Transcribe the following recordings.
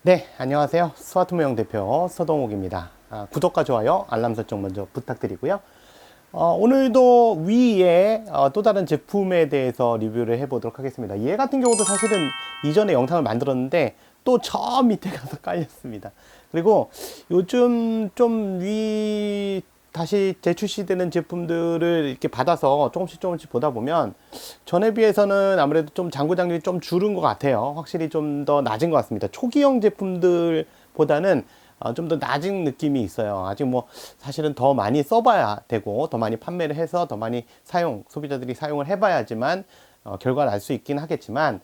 네, 안녕하세요. 스마트모형 대표 서동욱입니다. 구독과 좋아요, 알람 설정 먼저 부탁드리고요. 오늘도 위에 또 다른 제품에 대해서 리뷰를 해보도록 하겠습니다. 얘 같은 경우도 사실은 이전에 영상을 만들었는데 또 저 밑에 가서 깔렸습니다. 그리고 요즘 좀 다시 재출시되는 제품들을 이렇게 받아서 조금씩 보다 보면 전에 비해서는 아무래도 좀 장구장률이 좀 줄은 것 같아요. 확실히 좀 더 낮은 것 같습니다. 초기형 제품들보다는 좀 더 낮은 느낌이 있어요. 아직 뭐 사실은 더 많이 써봐야 되고 더 많이 판매를 해서 더 많이 소비자들이 사용을 해봐야지만 결과를 알 수 있긴 하겠지만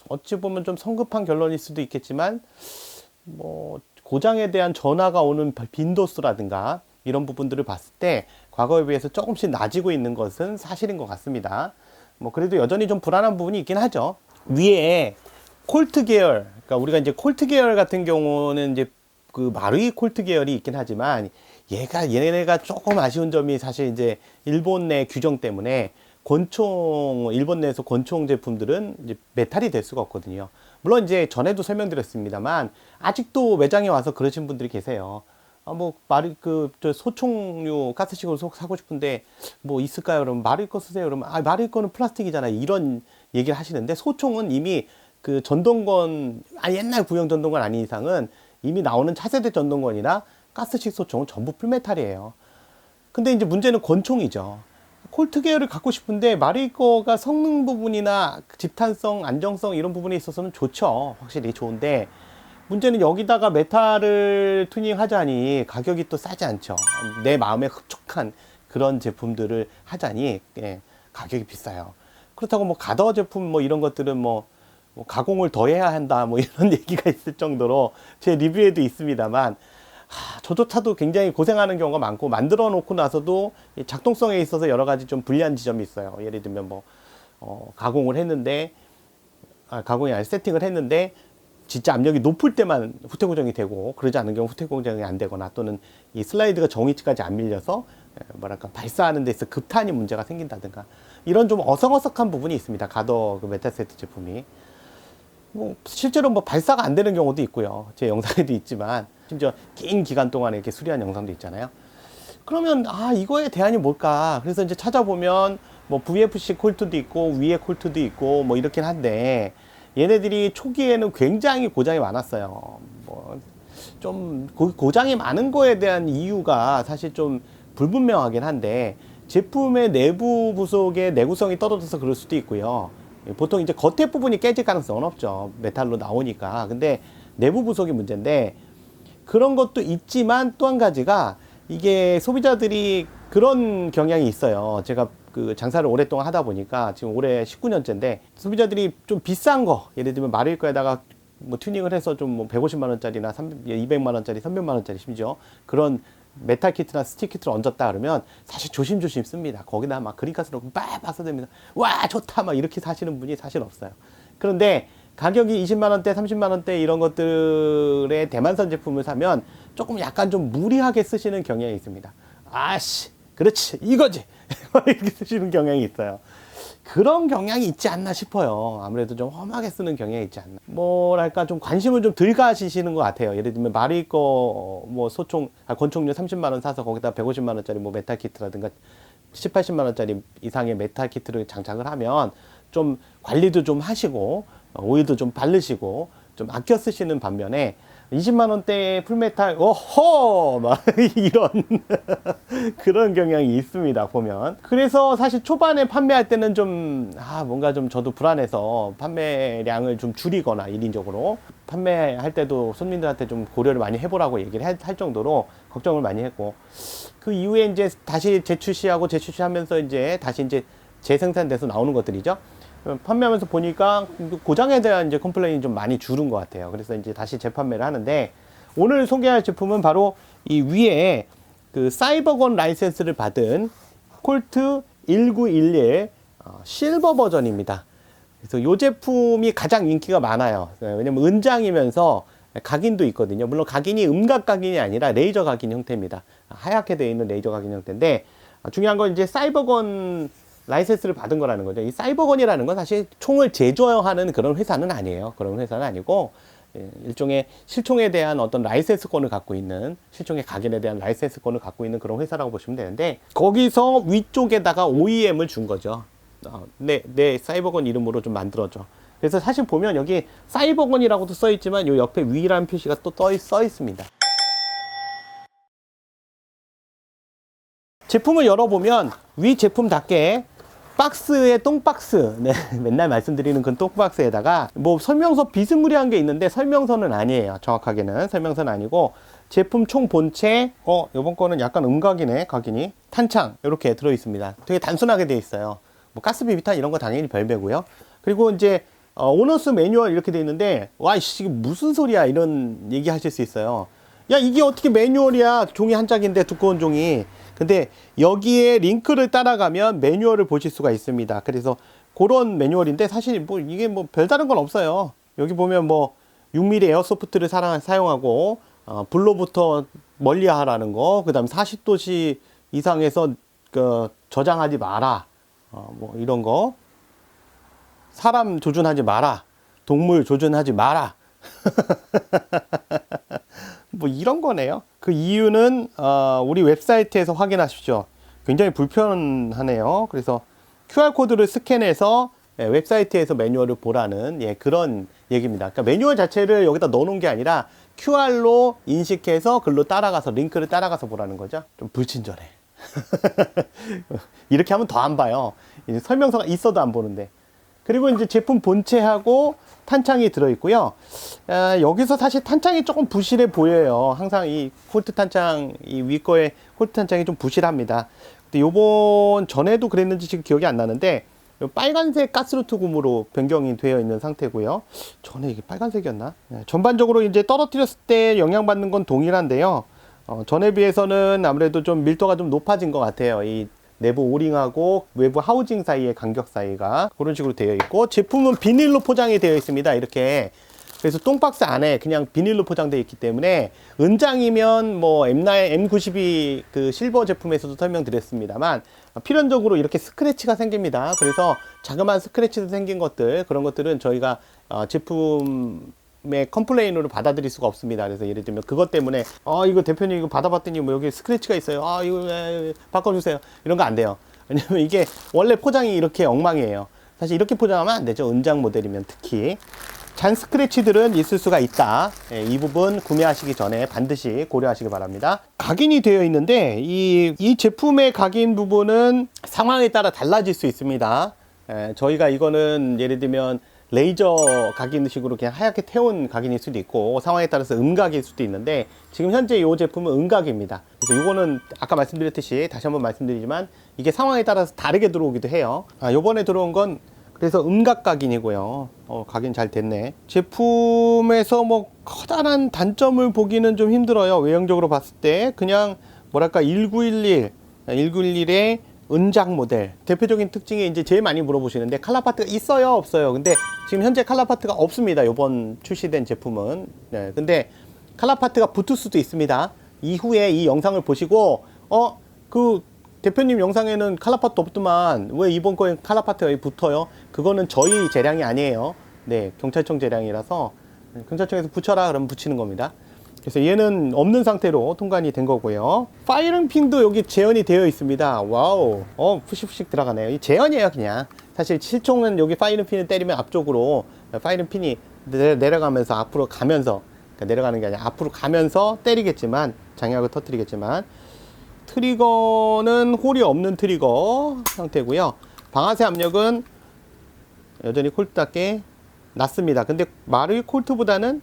어찌 보면 좀 성급한 결론일 수도 있겠지만 뭐 고장에 대한 전화가 오는 빈도수라든가 이런 부분들을 봤을 때 과거에 비해서 조금씩 낮아지고 있는 것은 사실인 것 같습니다. 뭐 그래도 여전히 좀 불안한 부분이 있긴 하죠. 위에 콜트 계열, 그러니까 우리가 이제 콜트 계열 같은 경우는 이제 그 마루이 콜트 계열이 있긴 하지만 얘네가 조금 아쉬운 점이 사실 이제 일본 내 규정 때문에 일본 내에서 권총 제품들은 이제 메탈이 될 수가 없거든요. 물론 이제 전에도 설명드렸습니다만 아직도 매장에 와서 그러신 분들이 계세요. 저 소총류 가스식으로 사고 싶은데 뭐 있을까요? 그러면 마루이 거 쓰세요. 그러면 마루이 거는 플라스틱이잖아요. 이런 얘기를 하시는데 소총은 이미 그 전동건, 옛날 구형 전동건 아닌 이상은 이미 나오는 차세대 전동건이나 가스식 소총은 전부 풀메탈이에요. 근데 이제 문제는 권총이죠. 콜트 계열을 갖고 싶은데 마루이 거가 성능 부분이나 집탄성, 안정성 이런 부분에 있어서는 좋죠. 확실히 좋은데 문제는 여기다가 메탈을 튜닝하자니 가격이 또 싸지 않죠. 내 마음에 흡족한 그런 제품들을 하자니 가격이 비싸요. 그렇다고 뭐 가더 제품 뭐 이런 것들은 뭐 가공을 더 해야 한다 뭐 이런 얘기가 있을 정도로 제 리뷰에도 있습니다만 저조차도 굉장히 고생하는 경우가 많고 만들어 놓고 나서도 작동성에 있어서 여러 가지 좀 불리한 지점이 있어요. 예를 들면 뭐 가공을 했는데 가공이 아니라 세팅을 했는데 진짜 압력이 높을 때만 후퇴 고정이 되고 그러지 않은 경우 후퇴 고정이 안 되거나 또는 이 슬라이드가 정위치까지 안 밀려서 뭐랄까 발사하는 데서 급탄이 문제가 생긴다든가 이런 좀 어성어석한 부분이 있습니다. 가더 그 메탈 세트 제품이 뭐 실제로 뭐 발사가 안 되는 경우도 있고요. 제 영상에도 있지만 심지어 긴 기간 동안에 이렇게 수리한 영상도 있잖아요. 그러면 이거의 대안이 뭘까? 그래서 이제 찾아보면 뭐 VFC 콜트도 있고 위에 콜트도 있고 뭐 이렇긴 한데 얘네들이 초기에는 굉장히 고장이 많았어요. 뭐 좀 고장이 많은 거에 대한 이유가 사실 좀 불분명하긴 한데 제품의 내부 부속의 내구성이 떨어져서 그럴 수도 있고요. 보통 이제 겉에 부분이 깨질 가능성은 없죠. 메탈로 나오니까. 근데 내부 부속이 문제인데 그런 것도 있지만 또 한 가지가 이게 소비자들이 그런 경향이 있어요. 제가 그 장사를 오랫동안 하다 보니까 지금 올해 19년째인데 소비자들이 좀 비싼 거 예를 들면 마루이 거에다가 뭐 튜닝을 해서 좀 뭐 150만 원짜리나 200만 원짜리, 300만 원짜리 심지어 그런 메탈 키트나 스틱 키트를 얹었다 그러면 사실 조심조심 씁니다. 거기다 막 그린가스로 빡빡 써댑니다. 와 좋다 막 이렇게 사시는 분이 사실 없어요. 그런데 가격이 20만 원대, 30만 원대 이런 것들의 대만산 제품을 사면 조금 약간 좀 무리하게 쓰시는 경향이 있습니다. 그렇지 이거지 이렇게 쓰시는 경향이 있어요. 그런 경향이 있지 않나 싶어요. 아무래도 좀 험하게 쓰는 경향이 있지 않나. 뭐랄까 좀 관심을 좀 덜 가지시는 것 같아요. 예를 들면 마루이 거 뭐 권총류 30만 원 사서 거기다 150만 원짜리 뭐 메탈 키트라든가 10, 80만 원짜리 이상의 메탈 키트를 장착을 하면 좀 관리도 좀 하시고 오일도 좀 바르시고 좀 아껴 쓰시는 반면에 20만 원대의 풀메탈 막 이런 그런 경향이 있습니다 보면. 그래서 사실 초반에 판매할 때는 좀 뭔가 좀 저도 불안해서 판매량을 좀 줄이거나 1인적으로 판매할 때도 손님들한테 좀 고려를 많이 해보라고 얘기를 할 정도로 걱정을 많이 했고 그 이후에 이제 다시 재출시하면서 이제 다시 이제 재생산돼서 나오는 것들이죠. 판매하면서 보니까 고장에 대한 이제 컴플레인이 좀 많이 줄은 것 같아요. 그래서 이제 다시 재판매를 하는데 오늘 소개할 제품은 바로 이 위에 그 사이버건 라이센스를 받은 콜트 1911 실버 버전입니다. 그래서 이 제품이 가장 인기가 많아요. 왜냐면 은장이면서 각인도 있거든요. 물론 각인이 음각 각인이 아니라 레이저 각인 형태입니다. 하얗게 되어 있는 레이저 각인 형태인데 중요한 건 이제 사이버건 라이센스를 받은 거라는 거죠. 이 사이버건이라는 건 사실 총을 제조하는 그런 회사는 아니에요. 그런 회사는 아니고 일종의 실총에 대한 어떤 라이센스권을 갖고 있는, 실총의 각인에 대한 라이센스권을 갖고 있는 그런 회사라고 보시면 되는데, 거기서 위쪽에다가 OEM을 준 거죠. 내 사이버건 이름으로 좀 만들어줘. 그래서 사실 보면 여기 사이버건이라고도 써 있지만 요 옆에 위라는 표시가 또 써 있습니다. 제품을 열어보면 위 제품답게 박스에 똥박스, 네, 맨날 말씀드리는 그 똥박스에다가 뭐 설명서 비스무리한 게 있는데 설명서는 아니에요. 정확하게는 설명서는 아니고 제품 총 본체, 요번 거는 약간 음각이네, 각인이. 탄창 이렇게 들어 있습니다. 되게 단순하게 되어 있어요. 뭐 가스 비비탄 이런 거 당연히 별배고요. 그리고 이제 오너스 매뉴얼 이렇게 되어 있는데, 와, 이게 무슨 소리야, 이런 얘기 하실 수 있어요. 야, 이게 어떻게 매뉴얼이야? 종이 한 짝인데, 두꺼운 종이. 근데 여기에 링크를 따라가면 매뉴얼을 보실 수가 있습니다. 그래서 그런 매뉴얼인데, 사실 뭐 이게 뭐 별다른 건 없어요. 여기 보면 뭐 6mm 에어소프트를 사용하고 불로부터 멀리 하라는 거, 그 다음에 40도씨 이상에서 저장하지 마라, 뭐 이런 거, 사람 조준하지 마라, 동물 조준하지 마라. 뭐 이런 거네요. 그 이유는 우리 웹사이트에서 확인하십시오. 굉장히 불편하네요. 그래서 QR코드를 스캔해서 웹사이트에서 매뉴얼을 보라는 그런 얘기입니다. 그러니까 매뉴얼 자체를 여기다 넣어놓은 게 아니라 QR로 인식해서 글로 따라가서, 링크를 따라가서 보라는 거죠. 좀 불친절해. 이렇게 하면 더 안 봐요. 이제 설명서가 있어도 안 보는데. 그리고 이제 제품 본체하고 탄창이 들어있고요. 여기서 사실 탄창이 조금 부실해 보여요. 항상 이 콜트 탄창, 이 위 거에 콜트 탄창이 좀 부실합니다. 근데 요번 전에도 그랬는지 지금 기억이 안 나는데, 빨간색 가스루트 굼으로 변경이 되어 있는 상태고요. 전에 이게 빨간색이었나? 전반적으로 이제 떨어뜨렸을 때 영향받는 건 동일한데요. 전에 비해서는 아무래도 좀 밀도가 좀 높아진 것 같아요. 이 내부 오링하고 외부 하우징 사이의 간격 사이가 그런 식으로 되어 있고, 제품은 비닐로 포장이 되어 있습니다. 이렇게. 그래서 똥박스 안에 그냥 비닐로 포장되어 있기 때문에, 은장이면 뭐 M92 그 실버 제품에서도 설명드렸습니다만 필연적으로 이렇게 스크래치가 생깁니다. 그래서 자그마한 스크래치도 생긴 것들, 그런 것들은 저희가 제품의 컴플레인으로 받아들일 수가 없습니다. 그래서 예를 들면 그것 때문에 이거 대표님 이거 받아봤더니 뭐 여기 스크래치가 있어요, 이거 바꿔주세요, 이런 거 안 돼요. 왜냐면 이게 원래 포장이 이렇게 엉망이에요. 사실 이렇게 포장하면 안 되죠. 은장 모델이면 특히. 잔 스크래치들은 있을 수가 있다. 이 부분 구매하시기 전에 반드시 고려하시기 바랍니다. 각인이 되어 있는데 이 제품의 각인 부분은 상황에 따라 달라질 수 있습니다. 저희가 이거는 예를 들면 레이저 각인식으로 그냥 하얗게 태운 각인일 수도 있고, 상황에 따라서 음각일 수도 있는데, 지금 현재 이 제품은 음각입니다. 그래서 이거는 아까 말씀드렸듯이 다시 한번 말씀드리지만 이게 상황에 따라서 다르게 들어오기도 해요. 요번에 들어온 건 그래서 음각 각인이고요. 각인 잘 됐네. 제품에서 뭐 커다란 단점을 보기는 좀 힘들어요. 외형적으로 봤을 때 그냥 뭐랄까 1911의 은작 모델 대표적인 특징이 이제 제일 많이 물어보시는데, 칼라 파트가 있어요, 없어요? 근데 지금 현재 칼라 파트가 없습니다. 이번 출시된 제품은. 근데 칼라 파트가 붙을 수도 있습니다. 이후에 이 영상을 보시고 대표님 영상에는 칼라 파트 없더만 왜 이번 거엔 칼라 파트가 붙어요? 그거는 저희 재량이 아니에요. 경찰청 재량이라서 경찰청에서 붙여라 그러면 붙이는 겁니다. 그래서 얘는 없는 상태로 통관이 된 거고요. 파이링 핀도 여기 재현이 되어 있습니다. 와우, 푸시푸시 들어가네요. 이 재현이에요, 그냥. 사실 실총은 여기 파이링 핀을 때리면 앞쪽으로 파이링 핀이 내려가면서 앞으로 가면서, 그러니까 내려가는 게 아니라 앞으로 가면서 때리겠지만, 장약을 터뜨리겠지만, 트리거는 홀이 없는 트리거 상태고요. 방아쇠 압력은 여전히 콜트답게 낮습니다. 근데 마루이 콜트보다는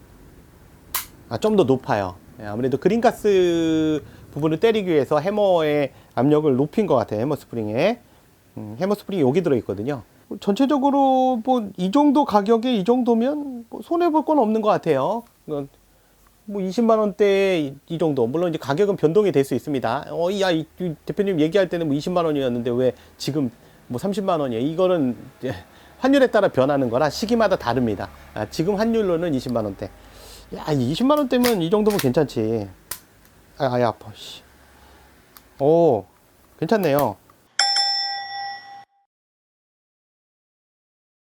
좀 더 높아요. 아무래도 그린가스 부분을 때리기 위해서 해머의 압력을 높인 것 같아요. 해머 스프링에. 해머 스프링이 여기 들어있거든요. 전체적으로 뭐 이 정도 가격에 이 정도면 뭐 손해볼 건 없는 것 같아요. 뭐 20만원대 이 정도. 물론 이제 가격은 변동이 될 수 있습니다. 이 대표님 얘기할 때는 뭐 20만원이었는데 왜 지금 뭐 30만원이에요? 이거는 환율에 따라 변하는 거라 시기마다 다릅니다. 지금 환율로는 20만원대. 야, 20만원대면 이 정도면 괜찮지. 아파, 씨. 오, 괜찮네요.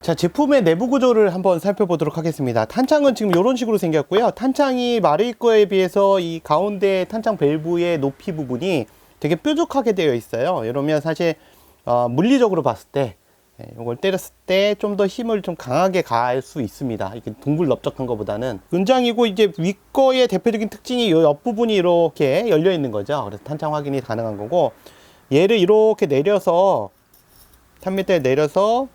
자, 제품의 내부 구조를 한번 살펴보도록 하겠습니다. 탄창은 지금 이런 식으로 생겼고요. 탄창이 마릴 거에 비해서 이 가운데 탄창 밸브의 높이 부분이 되게 뾰족하게 되어 있어요. 이러면 사실 물리적으로 봤을 때 이걸 때렸을 때 좀 더 힘을 좀 강하게 가할 수 있습니다. 이게 둥글넓적한 것보다는. 은장이고 이제 위 거의 대표적인 특징이 이 옆부분이 이렇게 열려 있는 거죠. 그래서 탄창 확인이 가능한 거고, 얘를 이렇게 내려서 3m에 내려서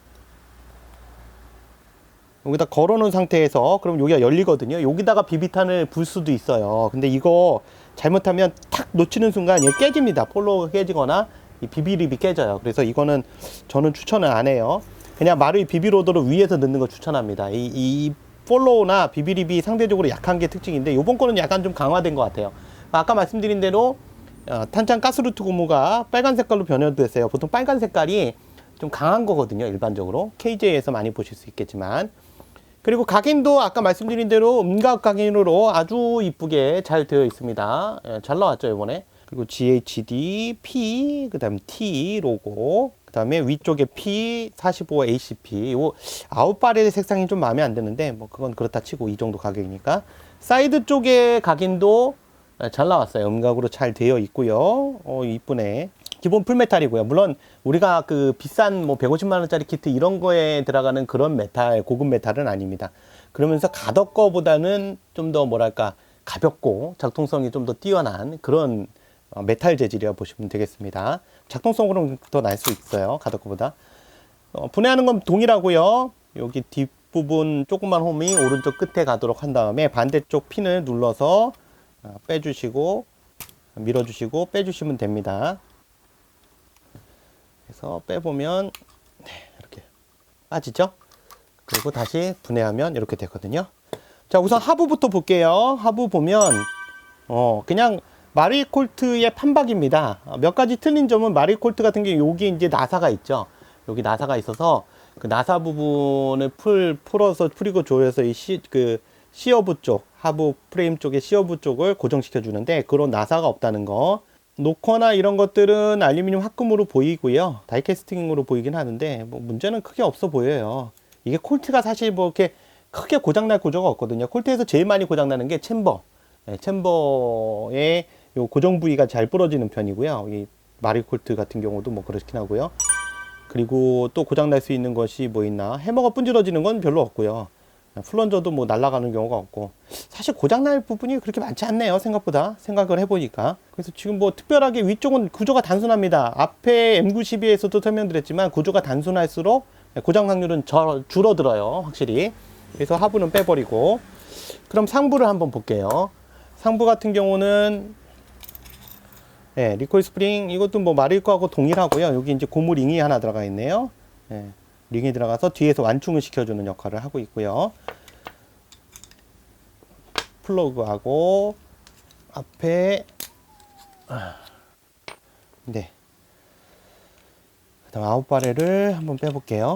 여기다 걸어 놓은 상태에서 그럼 여기가 열리거든요. 여기다가 비비탄을 불 수도 있어요. 근데 이거 잘못하면 탁 놓치는 순간 얘 깨집니다. 폴로가 깨지거나 이 비비립이 깨져요. 그래서 이거는 저는 추천을 안 해요. 그냥 마루이 비비로더를 위에서 넣는 거 추천합니다. 이 폴로우나 비비립이 상대적으로 약한 게 특징인데, 요번 거는 약간 좀 강화된 것 같아요. 아까 말씀드린 대로 탄창 가스루트 고무가 빨간 색깔로 변형됐어요. 보통 빨간 색깔이 좀 강한 거거든요. 일반적으로 KJ에서 많이 보실 수 있겠지만. 그리고 각인도 아까 말씀드린 대로 음각 각인으로 아주 이쁘게 잘 되어 있습니다. 잘 나왔죠 이번에. 그리고 GHD, P, 그 다음 T 로고, 그 다음에 위쪽에 P, 45 ACP. 요 아웃바렐의 색상이 좀 마음에 안 드는데 뭐 그건 그렇다 치고 이 정도 가격이니까. 사이드 쪽에 각인도 잘 나왔어요. 음각으로 잘 되어 있고요. 이쁘네. 기본 풀메탈이고요. 물론 우리가 그 비싼 뭐 150만 원짜리 키트 이런 거에 들어가는 그런 메탈, 고급 메탈은 아닙니다. 그러면서 가덕 거보다는 좀 더 뭐랄까 가볍고 작동성이 좀 더 뛰어난 그런 메탈 재질이라 보시면 되겠습니다. 작동성으로는 더 날 수 있어요. 가덕 거보다. 분해하는 건 동일하고요. 여기 뒷부분 조그만 홈이 오른쪽 끝에 가도록 한 다음에 반대쪽 핀을 눌러서 빼주시고 밀어주시고 빼주시면 됩니다. 그래서 빼보면 이렇게 빠지죠. 그리고 다시 분해하면 이렇게 되거든요. 자, 우선 하부부터 볼게요. 하부 보면 그냥 마리콜트의 판박입니다. 몇 가지 틀린 점은 마리콜트 같은 경우 여기 이제 나사가 있죠. 여기 나사가 있어서 그 나사 부분을 풀어서 풀이고 조여서 이 시어부 쪽, 하부 프레임 쪽의 시어부 쪽을 고정시켜 주는데 그런 나사가 없다는 거. 노커나 이런 것들은 알루미늄 합금으로 보이고요. 다이캐스팅으로 보이긴 하는데 뭐 문제는 크게 없어 보여요. 이게 콜트가 사실 뭐 이렇게 크게 고장날 구조가 없거든요. 콜트에서 제일 많이 고장나는 게 챔버. 챔버의 요 고정 부위가 잘 부러지는 편이고요. 이 마리콜트 같은 경우도 뭐 그렇긴 하고요. 그리고 또 고장날 수 있는 것이 뭐 있나? 해머가 분질러지는 건 별로 없고요. 플런저도 뭐 날아가는 경우가 없고, 사실 고장날 부분이 그렇게 많지 않네요. 생각보다 생각을 해보니까. 그래서 지금 뭐 특별하게 위쪽은 구조가 단순합니다. 앞에 M92에서도 설명드렸지만 구조가 단순할수록 고장 확률은 줄어들어요, 확실히. 그래서 하부는 빼버리고, 그럼 상부를 한번 볼게요. 상부 같은 경우는 리콜 스프링, 이것도 뭐 마릴 거하고 동일하고요. 여기 이제 고무 링이 하나 들어가 있네요. 링이 들어가서 뒤에서 완충을 시켜주는 역할을 하고 있고요. 플러그하고 앞에 그다음 아웃바렐을 한번 빼볼게요.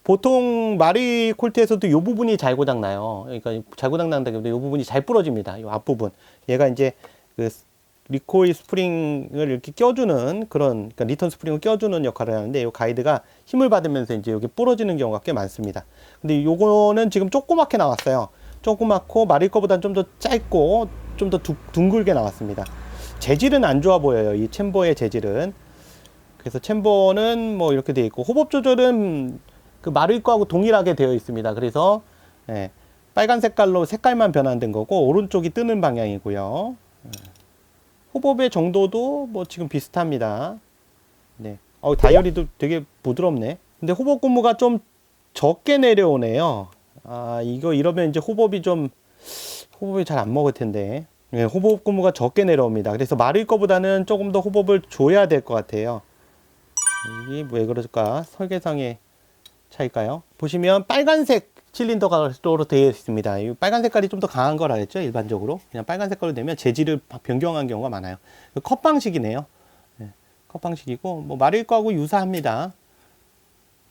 보통 마리콜트에서도 이 부분이 잘 고장나요. 그러니까 잘 고장난다기보다 이 부분이 잘 부러집니다. 이 앞부분. 얘가 이제 그 리코일 스프링을 이렇게 껴주는 그런, 그러니까 리턴 스프링을 껴주는 역할을 하는데, 이 가이드가 힘을 받으면서 이제 여기 부러지는 경우가 꽤 많습니다. 근데 요거는 지금 조그맣게 나왔어요. 조그맣고 마릴 거보다는 좀 더 짧고 좀 더 둥글게 나왔습니다. 재질은 안 좋아 보여요. 이 챔버의 재질은. 그래서 챔버는 뭐 이렇게 되어 있고, 호법 조절은 그 마릴 거하고 동일하게 되어 있습니다. 그래서 빨간 색깔로 색깔만 변환된 거고, 오른쪽이 뜨는 방향이고요. 호법의 정도도 뭐 지금 비슷합니다. 다이어리도 되게 부드럽네. 근데 호법 고무가 좀 적게 내려오네요. 이거 이러면 이제 호법이 잘 안 먹을 텐데. 호법 고무가 적게 내려옵니다. 그래서 마릴 거보다는 조금 더 호법을 줘야 될 것 같아요. 이게 왜 그럴까? 설계상의 차일까요? 보시면 빨간색 실린더가 되어 있습니다. 이 빨간 색깔이 좀 더 강한 걸 알았죠? 일반적으로 그냥 빨간 색깔로 되면 재질을 변경한 경우가 많아요. 컵 방식이네요. 컵 방식이고 뭐 마릴 거하고 유사합니다.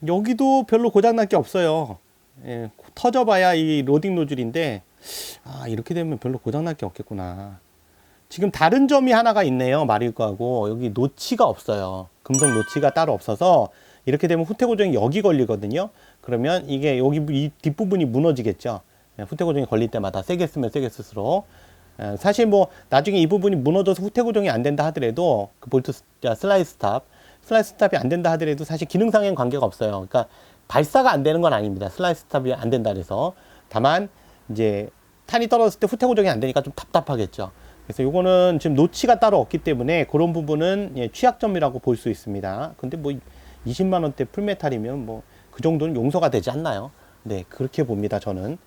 여기도 별로 고장날 게 없어요. 터져봐야 이 로딩 노즐인데 이렇게 되면 별로 고장날 게 없겠구나. 지금 다른 점이 하나가 있네요. 마릴 거하고 여기 노치가 없어요. 금속 노치가 따로 없어서 이렇게 되면 후퇴 고정이 여기 걸리거든요. 그러면 이게 여기 이 뒷부분이 무너지겠죠. 후퇴 고정이 걸릴 때마다 세게 쓰면 세게 쓸수록. 사실 뭐 나중에 이 부분이 무너져서 후퇴 고정이 안 된다 하더라도 그 볼트 슬라이드 스탑이 안 된다 하더라도 사실 기능상엔 관계가 없어요. 그러니까 발사가 안 되는 건 아닙니다. 슬라이드 스탑이 안 된다 그래서. 다만 이제 탄이 떨어졌을 때 후퇴 고정이 안 되니까 좀 답답하겠죠. 그래서 요거는 지금 노치가 따로 없기 때문에 그런 부분은 예, 취약점이라고 볼 수 있습니다. 근데 뭐 20만 원대 풀메탈이면 뭐 그 정도는 용서가 되지 않나요? 네, 그렇게 봅니다, 저는.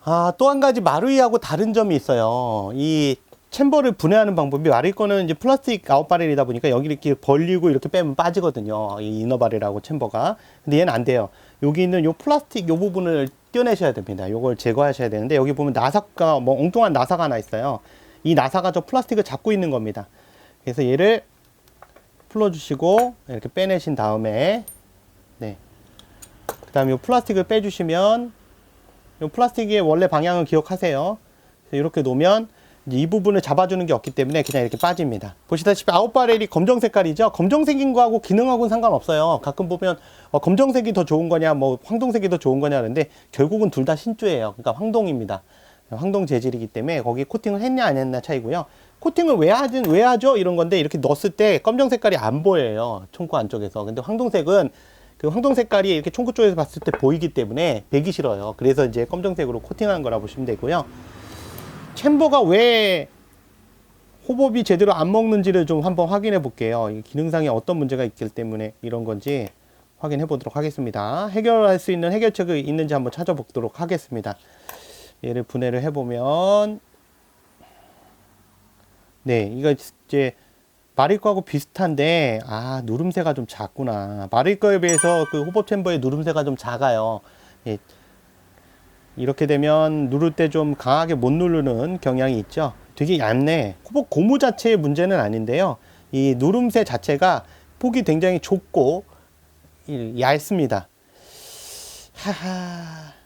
아, 또 한 가지 마루이하고 다른 점이 있어요. 이 챔버를 분해하는 방법이, 마루이 거는 이제 플라스틱 아웃바렐이다 보니까 여기 이렇게 벌리고 이렇게 빼면 빠지거든요. 이 이너바렐하고 챔버가. 근데 얘는 안 돼요. 여기 있는 요 플라스틱 요 부분을 떼어내셔야 됩니다. 요걸 제거하셔야 되는데, 여기 보면 나사가, 뭐 엉뚱한 나사가 하나 있어요. 이 나사가 저 플라스틱을 잡고 있는 겁니다. 그래서 얘를 풀어주시고 이렇게 빼내신 다음에, 네, 그 다음에 이 플라스틱을 빼주시면, 이 플라스틱의 원래 방향을 기억하세요. 이렇게 놓으면 이제 이 부분을 잡아주는 게 없기 때문에 그냥 이렇게 빠집니다. 보시다시피 아웃바렐이 검정 색깔이죠. 검정색인 거하고 기능하고는 상관없어요. 가끔 보면 검정색이 더 좋은 거냐, 뭐 황동색이 더 좋은 거냐 하는데, 결국은 둘 다 신주예요. 그러니까 황동입니다. 황동 재질이기 때문에 거기 코팅을 했냐 안 했냐 차이고요. 코팅을 왜 하죠? 이런 건데, 이렇게 넣었을 때 검정 색깔이 안 보여요. 총구 안쪽에서. 근데 황동색은 그 황동 색깔이 이렇게 총구 쪽에서 봤을 때 보이기 때문에 배기 싫어요. 그래서 이제 검정색으로 코팅한 거라 보시면 되고요. 챔버가 왜 호법이 제대로 안 먹는지를 좀 한번 확인해 볼게요. 기능상에 어떤 문제가 있기 때문에 이런 건지 확인해 보도록 하겠습니다. 해결할 수 있는 해결책이 있는지 한번 찾아보도록 하겠습니다. 얘를 분해를 해보면, 네, 이거 이제 마릴 거하고 비슷한데, 아, 누름새가 좀 작구나. 마릴 거에 비해서 그 호법 챔버의 누름새가 좀 작아요. 예, 이렇게 되면 누를 때 좀 강하게 못 누르는 경향이 있죠. 되게 얇네. 호법 고무 자체의 문제는 아닌데요. 이 누름새 자체가 폭이 굉장히 좁고 얇습니다. 하하.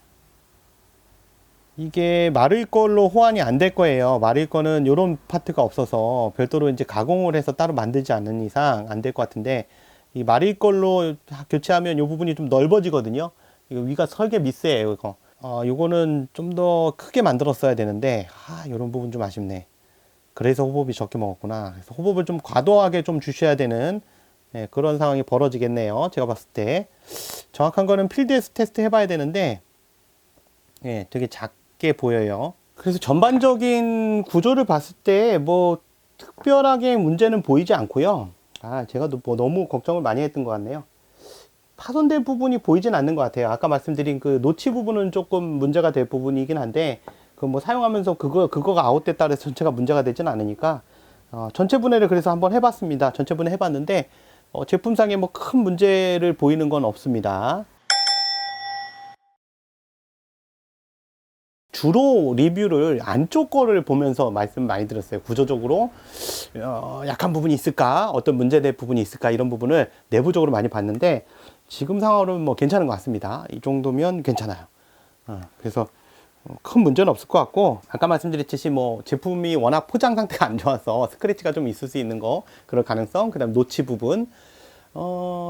이게 마를 걸로 호환이 안 될 거예요. 마를 거는 이런 파트가 없어서 별도로 이제 가공을 해서 따로 만들지 않는 이상 안 될 것 같은데, 이 마릴 걸로 교체하면 이 부분이 좀 넓어지거든요. 이거 위가 설계 미스예요, 이거. 요거는 좀 더 크게 만들었어야 되는데, 이런 부분 좀 아쉽네. 그래서 호법이 적게 먹었구나. 그래서 호법을 좀 과도하게 좀 주셔야 되는, 네, 그런 상황이 벌어지겠네요. 제가 봤을 때. 정확한 거는 필드에서 테스트 해봐야 되는데, 예, 되게 작게 보여요. 그래서 전반적인 구조를 봤을 때 뭐 특별하게 문제는 보이지 않고요. 제가 뭐 너무 걱정을 많이 했던 것 같네요. 파손될 부분이 보이진 않는 것 같아요. 아까 말씀드린 그 노치 부분은 조금 문제가 될 부분이긴 한데, 그 뭐 사용하면서 그거가 아웃됐다 그래서 전체가 문제가 되진 않으니까, 전체 분해를 그래서 한번 해봤습니다. 전체 분해 해봤는데, 제품상에 뭐 큰 문제를 보이는 건 없습니다. 주로 리뷰를 안쪽 거를 보면서 말씀 많이 들었어요. 구조적으로 약한 부분이 있을까, 어떤 문제될 부분이 있을까, 이런 부분을 내부적으로 많이 봤는데, 지금 상황으로는 뭐 괜찮은 것 같습니다. 이 정도면 괜찮아요. 그래서 큰 문제는 없을 것 같고, 아까 말씀드렸듯이 뭐 제품이 워낙 포장 상태가 안 좋아서 스크래치가 좀 있을 수 있는 거, 그럴 가능성, 그 다음 노치 부분,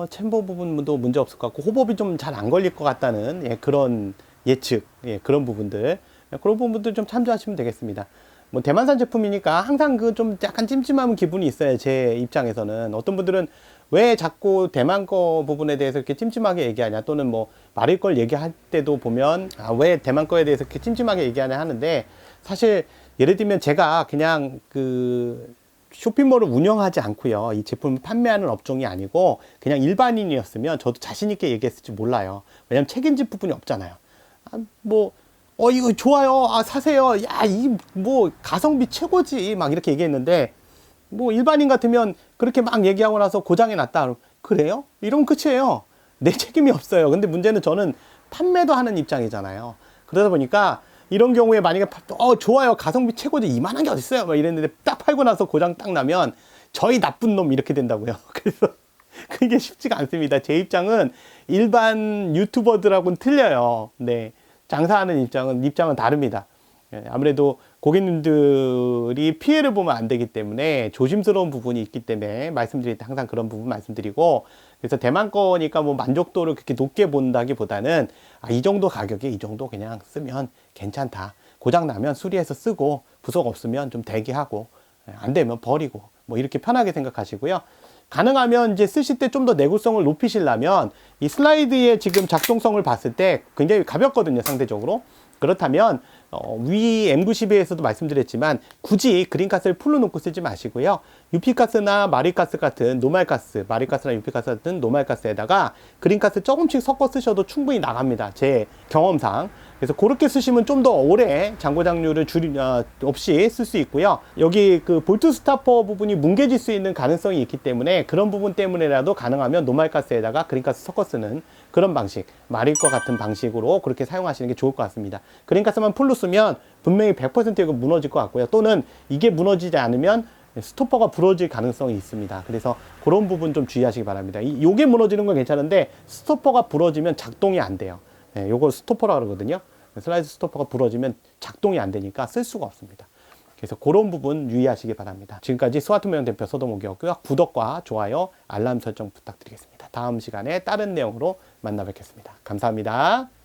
챔버 부분도 문제 없을 것 같고, 호법이 좀 잘 안 걸릴 것 같다는, 예, 그런 예측, 예, 그런 부분들, 그런 부분들 좀 참조하시면 되겠습니다. 뭐 대만산 제품이니까 항상 그 좀 약간 찜찜한 기분이 있어요. 제 입장에서는. 어떤 분들은 왜 자꾸 대만 거 부분에 대해서 이렇게 찜찜하게 얘기하냐, 또는 뭐 말일 걸 얘기할 때도 보면 왜 대만 거에 대해서 이렇게 찜찜하게 얘기하냐 하는데, 사실 예를 들면 제가 그냥 그 쇼핑몰을 운영하지 않고요, 이 제품을 판매하는 업종이 아니고 그냥 일반인이었으면 저도 자신 있게 얘기했을지 몰라요. 왜냐면 책임질 부분이 없잖아요. 이거 좋아요. 사세요. 야, 뭐 가성비 최고지. 막 이렇게 얘기했는데, 뭐 일반인 같으면 그렇게 막 얘기하고 나서 고장이 났다. 그래요? 이러면 끝이에요. 내 책임이 없어요. 근데 문제는 저는 판매도 하는 입장이잖아요. 그러다 보니까 이런 경우에 만약에 좋아요. 가성비 최고지. 이만한 게 어딨어요. 막 이랬는데 딱 팔고 나서 고장 딱 나면 저희 나쁜 놈 이렇게 된다고요. 그래서 그게 쉽지가 않습니다. 제 입장은 일반 유튜버들하고는 틀려요. 네. 장사하는 입장은 다릅니다. 아무래도 고객님들이 피해를 보면 안 되기 때문에 조심스러운 부분이 있기 때문에 말씀드릴 때 항상 그런 부분 말씀드리고, 그래서 대만 거니까 뭐 만족도를 그렇게 높게 본다기보다는 이 정도 가격에 이 정도 그냥 쓰면 괜찮다. 고장 나면 수리해서 쓰고 부속 없으면 좀 대기하고 안 되면 버리고 뭐 이렇게 편하게 생각하시고요. 가능하면 이제 쓰실 때 좀 더 내구성을 높이시려면 이 슬라이드의 지금 작동성을 봤을 때 굉장히 가볍거든요, 상대적으로. 그렇다면 위 M90에서도 말씀드렸지만 굳이 그린가스를 풀로 놓고 쓰지 마시고요. UP가스나 마리가스 같은 노말가스, 마리가스나 UP가스 같은 노말가스에다가 그린가스 조금씩 섞어 쓰셔도 충분히 나갑니다. 제 경험상. 그래서 그렇게 쓰시면 좀 더 오래 잔고장류를 없이 쓸 수 있고요. 여기 그 볼트 스타퍼 부분이 뭉개질 수 있는 가능성이 있기 때문에 그런 부분 때문에라도 가능하면 노말가스에다가 그린가스 섞어 쓰는 그런 방식, 마릴과 같은 방식으로 그렇게 사용하시는 게 좋을 것 같습니다. 그린가스만 풀로 쓰면 분명히 100% 이거 무너질 것 같고요. 또는 이게 무너지지 않으면 스토퍼가 부러질 가능성이 있습니다. 그래서 그런 부분 좀 주의하시기 바랍니다. 요게 무너지는 건 괜찮은데 스토퍼가 부러지면 작동이 안 돼요. 요걸 스토퍼라 그러거든요. 슬라이드 스토퍼가 부러지면 작동이 안 되니까 쓸 수가 없습니다. 그래서 그런 부분 유의하시기 바랍니다. 지금까지 스와트모형 대표 서동욱이었고요. 구독과 좋아요, 알람 설정 부탁드리겠습니다. 다음 시간에 다른 내용으로 만나 뵙겠습니다. 감사합니다.